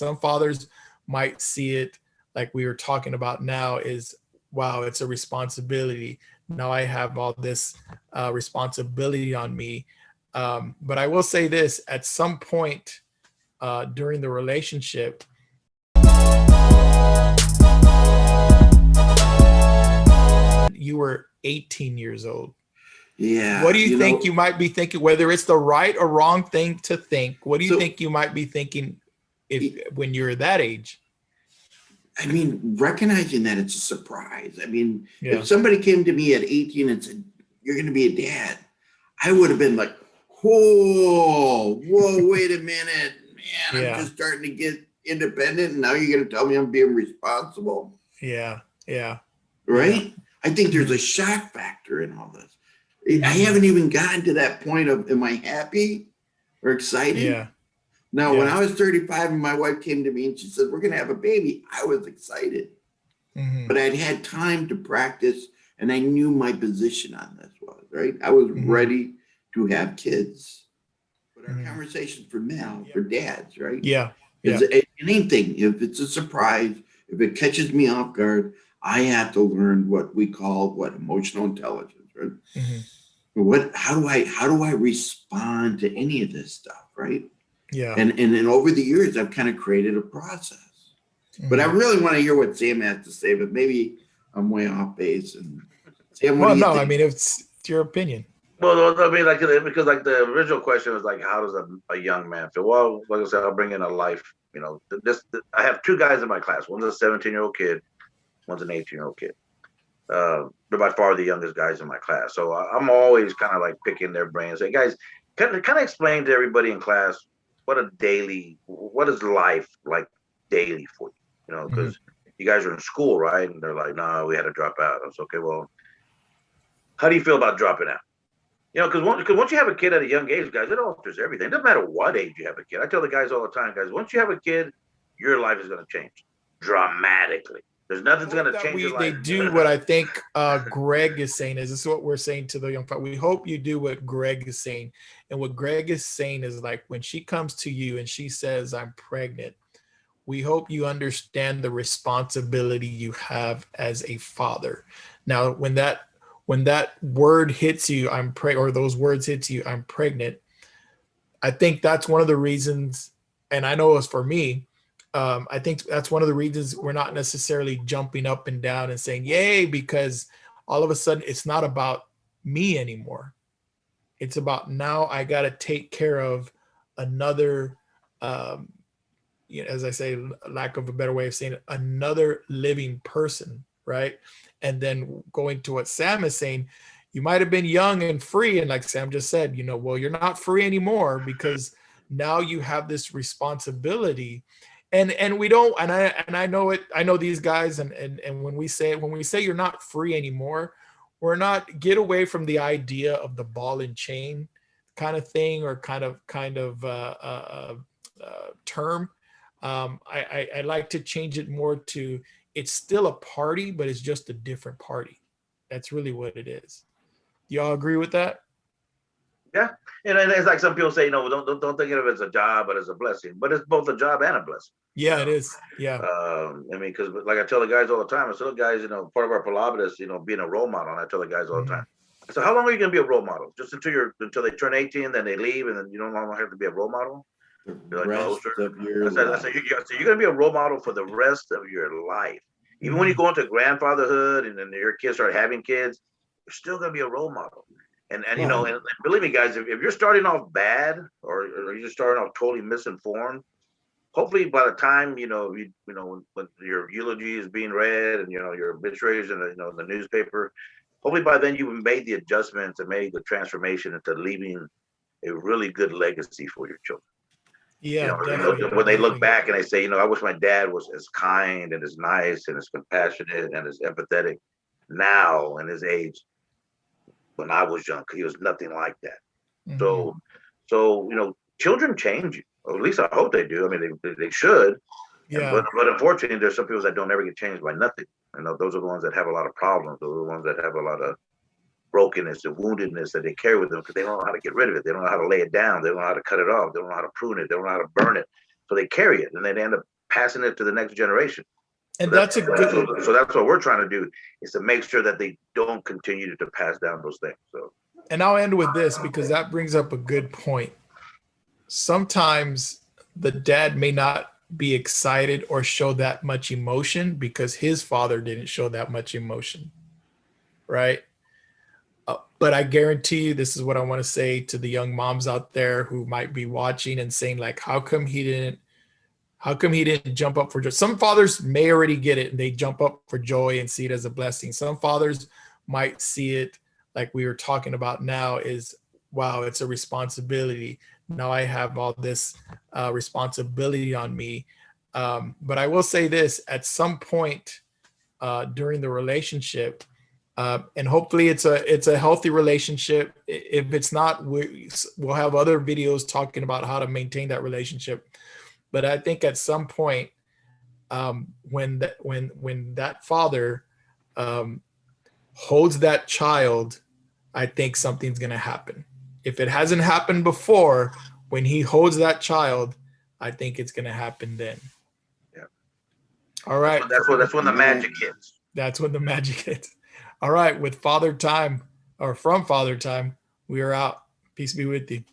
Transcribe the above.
some fathers might see it like we were talking about now is, wow, it's a responsibility. Now I have all this responsibility on me. But I will say this, at some point during the relationship, you were 18 years old. Yeah. What do you think you might be thinking, whether it's the right or wrong thing to think? What do you think you might be thinking when you're that age? I mean, recognizing that it's a surprise. I mean, Yeah. if somebody came to me at 18 and said, "You're going to be a dad," I would have been like, whoa, wait a minute, man, I'm just starting to get independent, and now you're going to tell me I'm being responsible? Yeah. Right? Yeah. I think there's a shock factor in all this. I haven't even gotten to that point of, am I happy or excited? Yeah. Now, when I was 35 and my wife came to me and she said, "We're going to have a baby," I was excited. But I'd had time to practice, and I knew my position on this was, right? I was ready to have kids. But our conversation for men, for dads, right? Yeah. Is anything, if it's a surprise, if it catches me off guard, I have to learn what we call emotional intelligence, right? How do I respond to any of this stuff, right? Yeah. And then over the years, I've kind of created a process. But I really want to hear what Sam has to say, but maybe I'm way off base. And Sam, what do you think? I mean, it's your opinion. Well, I mean, because the original question was like, how does a young man feel? Well, like I said, I'll bring in a life. I have two guys in my class. One's a 17-year-old kid. One's an 18-year-old kid. They're by far the youngest guys in my class. So I'm always kind of like picking their brains. Say, guys, kind of explain to everybody in class what is life like daily for you? Because you guys are in school, right? And they're like, no, we had to drop out. I was okay. Well, how do you feel about dropping out? Because once you have a kid at a young age, guys, it alters everything. It doesn't matter what age you have a kid. I tell the guys all the time, guys, once you have a kid, your life is going to change dramatically. There's nothing's going to change your life. They do what I think Greg is saying. This is what we're saying to the young people. We hope you do what Greg is saying. And what Greg is saying is, like, when she comes to you and she says, "I'm pregnant," we hope you understand the responsibility you have as a father. Now, when that word hits you, or those words hits you, "I'm pregnant," I think that's one of the reasons, and I know it's for me, I think that's one of the reasons we're not necessarily jumping up and down and saying, "Yay," because all of a sudden it's not about me anymore. It's about, now I got to take care of another, as I say, lack of a better way of saying it, another living person, right? And then going to what Sam is saying, you might have been young and free, and like Sam just said, well, you're not free anymore, because now you have this responsibility. And we don't, and I know it, I know these guys, and when we say you're not free anymore, we're not, get away from the idea of the ball and chain kind of thing, or kind of term. I like to change it more to, it's still a party, but it's just a different party. That's really what it is. Do y'all agree with that? Yeah, and it's like some people say, don't think of it as a job, but as a blessing. But it's both a job and a blessing. Yeah, it is. Yeah. I mean, because like I tell the guys all the time, I tell the guys, part of our Palabra is, being a role model. And I tell the guys all the time, so how long are you going to be a role model? Just until they turn 18, then they leave, and then you don't longer have to be a role model. Like, no, sir. I said, so you're going to be a role model for the rest of your life. Even when you go into grandfatherhood and then your kids start having kids, you're still going to be a role model. And and believe me, guys, if you're starting off bad, or you're starting off totally misinformed, hopefully by the time when your eulogy is being read and your obituaries in the newspaper, hopefully by then you've made the adjustments and made the transformation into leaving a really good legacy for your children. Yeah, when they look back and they say, I wish my dad was as kind and as nice and as compassionate and as empathetic now in his age. When I was young, he was nothing like that. So children change you, or at least I hope they do. I mean, they should. Yeah. But unfortunately, there's some people that don't ever get changed by nothing. Those are the ones that have a lot of problems. Those are the ones that have a lot of brokenness and woundedness that they carry with them, because they don't know how to get rid of it. They don't know how to lay it down. They don't know how to cut it off. They don't know how to prune it. They don't know how to burn it. So they carry it, and they end up passing it to the next generation. And that's a good. So that's what we're trying to do, is to make sure that they don't continue to pass down those things. So, And I'll end with this because that brings up a good point. Sometimes the dad may not be excited or show that much emotion because his father didn't show that much emotion, right? But I guarantee you, this is what I want to say to the young moms out there who might be watching and saying, like, how come he didn't jump up for joy? Some fathers may already get it and they jump up for joy and see it as a blessing. Some fathers might see it like we were talking about now is, wow, it's a responsibility. Now I have all this responsibility on me. But I will say this, at some point during the relationship, and hopefully it's a healthy relationship. If it's not, we'll have other videos talking about how to maintain that relationship. But I think at some point, when that father holds that child, I think something's going to happen. If it hasn't happened before, when he holds that child, I think it's going to happen then. Yeah. All right. That's when the magic hits. That's when the magic hits. All right. With Father Time, or from Father Time, we are out. Peace be with you.